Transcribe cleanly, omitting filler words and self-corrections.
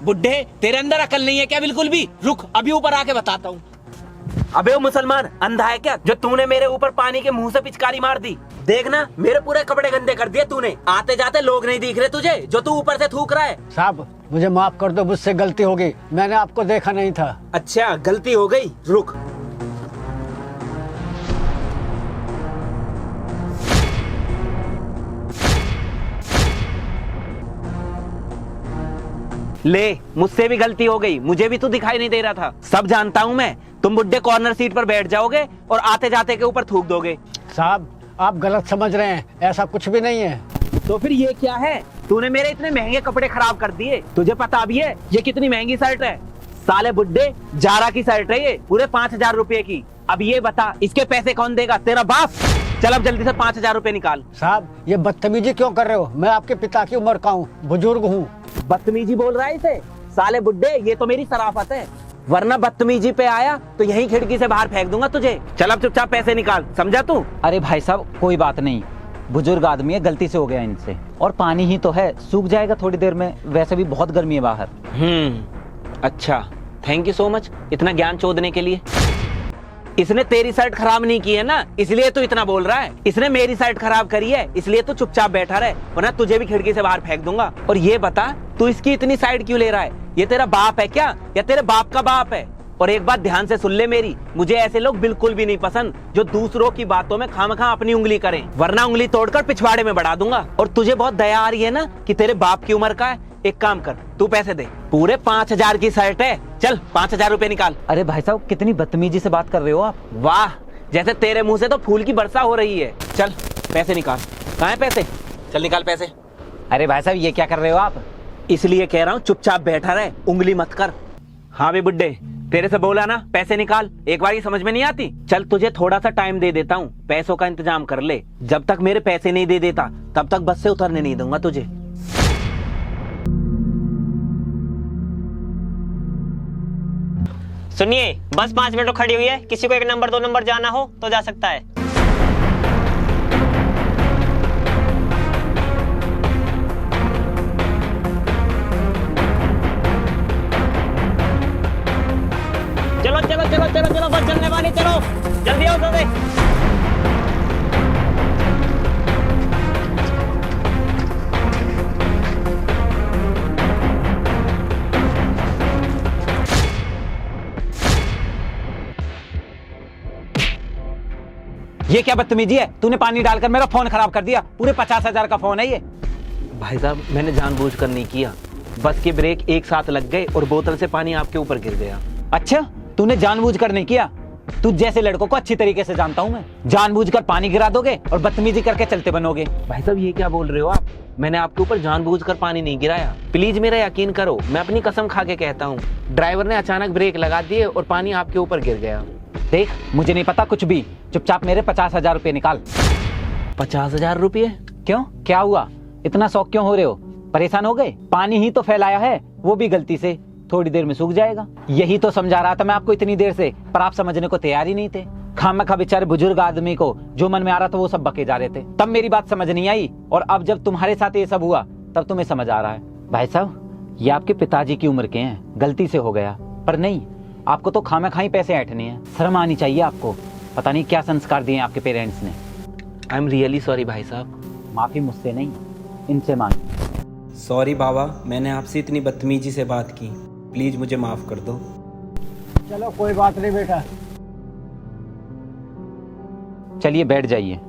बुड्ढे, तेरे अंदर अकल नहीं है क्या बिल्कुल भी? रुक, अभी ऊपर आके बताता हूँ। अबे वो मुसलमान अंधा है क्या जो तूने मेरे ऊपर पानी के मुंह से पिचकारी मार दी? देखना मेरे पूरे कपड़े गंदे कर दिए तूने। आते जाते लोग नहीं दिख रहे तुझे जो तू ऊपर से थूक रहा है। साहब मुझे माफ कर दो, मुझसे गलती हो गई, मैंने आपको देखा नहीं था। अच्छा गलती हो गई, रुक। ले, मुझसे भी गलती हो गई, मुझे भी तू दिखाई नहीं दे रहा था। सब जानता हूँ मैं, तुम बुड्ढे कॉर्नर सीट पर बैठ जाओगे और आते जाते के ऊपर थूक दोगे। साहब आप गलत समझ रहे हैं, ऐसा कुछ भी नहीं है। तो फिर ये क्या है? तूने मेरे इतने महंगे कपड़े खराब कर दिए। तुझे पता भी है ये कितनी महंगी शर्ट है? साले बुड्ढे, जारा की शर्ट है ये, पूरे 5,000 रुपए की। अब ये बता इसके पैसे कौन देगा? तेरा बाप। चल अब जल्दी से 5,000 रुपए निकाल। साहब ये बदतमीजी क्यों कर रहे हो? मैं आपके पिता की उम्र का हूँ, बुजुर्ग हूँ। बदतमीजी बोल रहा है इसे? साले बुड्ढे, ये तो मेरी शराफत है, वरना बदतमीजी पे आया तो यहीं खिड़की से बाहर फेंक दूंगा तुझे। चल अब चुपचाप पैसे निकाल, समझा तू? अरे भाई साहब कोई बात नहीं, बुजुर्ग आदमी है, गलती से हो गया इनसे। और पानी ही तो है, सूख जाएगा थोड़ी देर में, वैसे भी बहुत गर्मी है बाहर। अच्छा, थैंक यू सो मच इतना ज्ञान चोदने के लिए। इसने तेरी शर्ट खराब नहीं की है ना, इसलिए तू इतना बोल रहा है। इसने मेरी शर्ट खराब करी है, इसलिए तू चुपचाप बैठा रहे, वरना तुझे भी खिड़की से बाहर फेंक दूंगा। और ये बता तू इसकी इतनी साइड क्यों ले रहा है? ये तेरा बाप है क्या या तेरे बाप का बाप है? और एक बात ध्यान से सुन ले मेरी, मुझे ऐसे लोग बिल्कुल भी नहीं पसंद जो दूसरों की बातों में खामखा अपनी उंगली करें, वरना उंगली तोड़कर पिछवाड़े में बढ़ा दूंगा। और तुझे बहुत दया आ रही है ना कि तेरे बाप की उम्र का है? एक काम कर, तू पैसे दे, पूरे 5,000 की शर्ट है, चल 5,000 रुपए निकाल। अरे भाई साहब कितनी बदतमीजी से बात कर रहे हो आप। वाह, जैसे तेरे मुंह से तो फूल की वर्षा हो रही है। चल पैसे निकाल। कहाँ है पैसे? चल निकाल पैसे। अरे भाई साहब ये क्या कर रहे हो आप? इसलिए कह रहा हूँ चुपचाप बैठा रहे, उंगली मत कर। हाँ बे बुड्ढे, तेरे से बोला ना पैसे निकाल, एक बार ही समझ में नहीं आती? चल तुझे थोड़ा सा टाइम दे देता हूँ, पैसों का इंतजाम कर ले। जब तक मेरे पैसे नहीं दे देता तब तक बस से उतरने नहीं दूंगा तुझे। सुनिए, बस 5 मिनट खड़ी हुई है, किसी को 1 नंबर 2 नंबर जाना हो तो जा सकता है। चलो चलो चलो चलो चलो, बस चलने वाली, चलो जल्दी आओ जल्दी। ये क्या बदतमीजी है? तूने पानी डालकर मेरा फोन खराब कर दिया, पूरे 50,000 का फोन है ये। भाई साहब मैंने जानबूझकर नहीं किया, बस के ब्रेक एक साथ लग गए और बोतल से पानी आपके ऊपर गिर गया। अच्छा, तूने जानबूझकर नहीं किया? तू जैसे लड़कों को अच्छी तरीके से जानता हूँ मैं। जानबूझकर पानी गिरा दोगे और बदतमीजी करके चलते बनोगे। भाई साहब ये क्या बोल रहे हो आप? मैंने आपके ऊपर जानबूझकर पानी नहीं गिराया, प्लीज मेरा यकीन करो, मैं अपनी कसम खा के कहता हूँ। ड्राइवर ने अचानक ब्रेक लगा दिए और पानी आपके ऊपर गिर गया। देख मुझे नहीं पता कुछ भी, चुपचाप मेरे 50,000 रुपए निकाल। 50,000 रुपये? क्यों, क्या हुआ? इतना शौक क्यों हो रहे हो? परेशान हो गए? पानी ही तो फैलाया है, वो भी गलती से, थोड़ी देर में सूख जाएगा। यही तो समझा रहा था मैं आपको इतनी देर से, पर आप समझने को तैयार ही नहीं थे। खामखा बेचारे बुजुर्ग आदमी को जो मन में आ रहा था वो सब बके जा रहे थे, तब मेरी बात समझ नहीं आई, और अब जब तुम्हारे साथ ये सब हुआ तब तुम्हें समझ आ रहा है। भाई साहब ये आपके पिताजी की उम्र के हैं, गलती से हो गया, पर नहीं, आपको तो खामखा ही पैसे ऐंठने हैं। शर्म आनी चाहिए आपको, पता नहीं क्या संस्कार दिए आपके पेरेंट्स ने। आई एम रियली सॉरी भाई साहब। माफी मुझसे नहीं, इनसे मांग। सॉरी बाबा, मैंने आपसे इतनी बदतमीजी से बात की, प्लीज मुझे माफ कर दो। चलो कोई बात नहीं बेटा। चलिए बैठ जाइए।